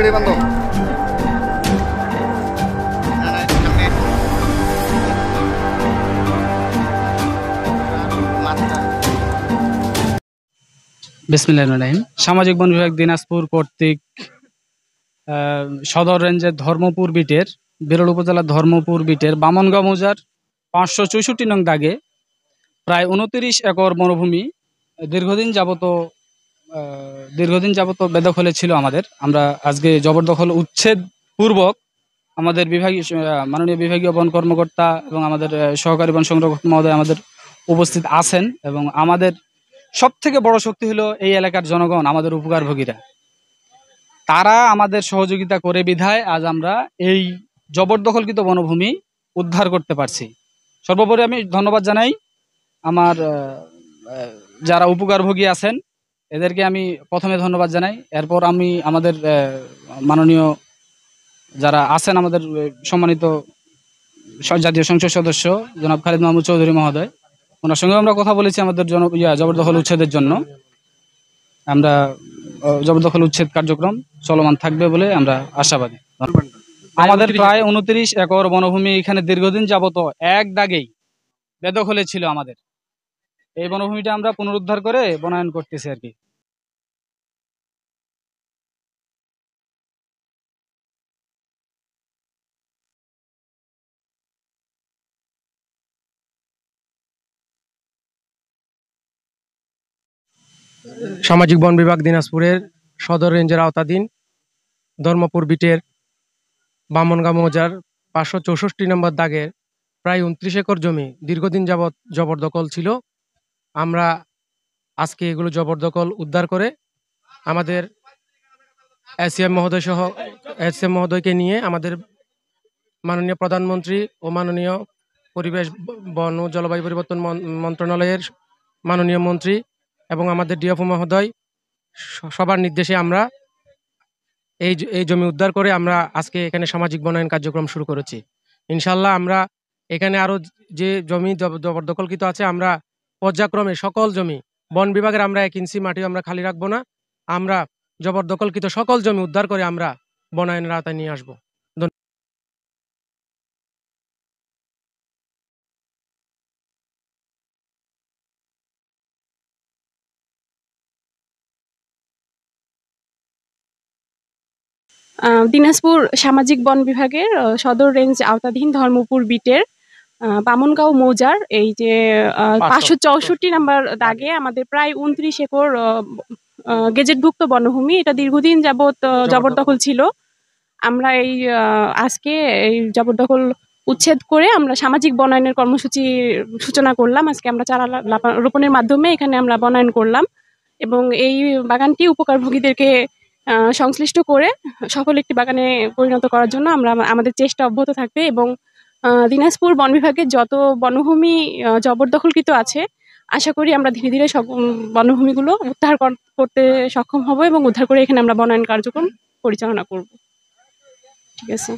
ভিড়ে বন্ধ। বিসমিল্লাহির সামাজিক বন বিভাগ দিনাজপুর কর্তৃক সদর রেঞ্জের ধর্মপুর বিটের বিরল উপজেলার ধর্মপুর বিটের বামনগাঁও মৌজার 564 নং দাগে প্রায় 29 একর বনভূমি দীর্ঘদিন যাবত বেদখলে ছিল আমাদের। আমরা আজকে জবরদখল উচ্ছেদ পূর্বক আমাদের মাননীয় বিভাগীয় বন কর্মকর্তা এবং আমাদের সহকারী বন সংরক্ষক মহোদয় আমাদের উপস্থিত আছেন এবং আমাদের সব থেকে বড় শক্তি হলো এই এলাকার জনগণ, আমাদের উপকারভোগীরা। তারা আমাদের সহযোগিতা করে বিধায় আজ আমরা এই জবরদখলকৃত বনভূমি উদ্ধার করতে পারছি। সর্বোপরি আমি ধন্যবাদ জানাই আমার যারা উপকারভোগী আছেন, এদেরকে আমি প্রথমে ধন্যবাদ জানাই। এরপর আমি আমাদের মাননীয় যারা আছেন, আমাদের সম্মানিত জাতীয় সংসদ সদস্য জনাব খালিদ মাহমুদ চৌধুরী মহোদয়, ওনার সঙ্গে আমরা কথা বলেছি আমাদের জবরদখল উচ্ছেদের জন্য। আমরা জবরদখল উচ্ছেদ কার্যক্রম চলমান থাকবে বলে আমরা আশাবাদী। আমাদের প্রায় 29 একর বনভূমি এখানে দীর্ঘদিন যাবত এক দাগেই বেদখলে ছিল আমাদের। এই বনভূমিটা আমরা পুনরুদ্ধার করে বনায়ন করতেছি আর কি। সামাজিক বন বিভাগ দিনাজপুরের সদর রেঞ্জের আওতাধীন ধর্মপুর বিটের বামনগাঁও মৌজার 564 নম্বর দাগের প্রায় 29 একর জমি দীর্ঘদিন যাবৎ জবরদখল ছিল। আমরা আজকে এগুলো জবরদখল উদ্ধার করে আমাদের এসিএম মহোদয়কে নিয়ে আমাদের মাননীয় প্রধানমন্ত্রী ও মাননীয় পরিবেশ বন ও জলবায়ু পরিবর্তন মন্ত্রণালয়ের মাননীয় মন্ত্রী এবং আমাদের ডিএফও মহোদয় সবার নির্দেশে আমরা এই জমি উদ্ধার করে আমরা আজকে এখানে সামাজিক বনায়ন কার্যক্রম শুরু করেছি। ইনশাল্লাহ আমরা এখানে আরও যে জমি জবরদখলকৃত আছে আমরা পর্যায়ক্রমে সকল জমি বন বিভাগের আমরা 1 ইঞ্চি মাটিও আমরা খালি রাখবো না। আমরা জবরদখলকৃত সকল জমি উদ্ধার করে আমরা বনায়নের আওতায় নিয়ে আসবো। দিনাজপুর সামাজিক বন বিভাগের সদর রেঞ্জ আওতাধীন ধর্মপুর বিটের বামনগাঁও মৌজার এই যে 564 নাম্বার দাগে আমাদের প্রায় 29 একর গেজেটভুক্ত বনভূমি, এটা দীর্ঘদিন যাবৎ জবরদখল ছিল। আমরা এই আজকে এই জবরদখল উচ্ছেদ করে আমরা সামাজিক বনায়নের কর্মসূচির সূচনা করলাম। আজকে আমরা চারা রোপণের মাধ্যমে এখানে আমরা বনায়ন করলাম এবং এই বাগানটি উপকারভোগীদেরকে সংশ্লিষ্ট করে সফল একটি বাগানে পরিণত করার জন্য আমরা আমাদের চেষ্টা অব্যাহত থাকবে এবং দিনাজপুর বন বিভাগের যত বনভূমি জবরদখলকৃত আছে আশা করি আমরা ধীরে ধীরে সব বনভূমিগুলো উদ্ধার করতে সক্ষম হব এবং উদ্ধার করে এখানে আমরা বনায়ন কার্যক্রম পরিচালনা করব। ঠিক আছে।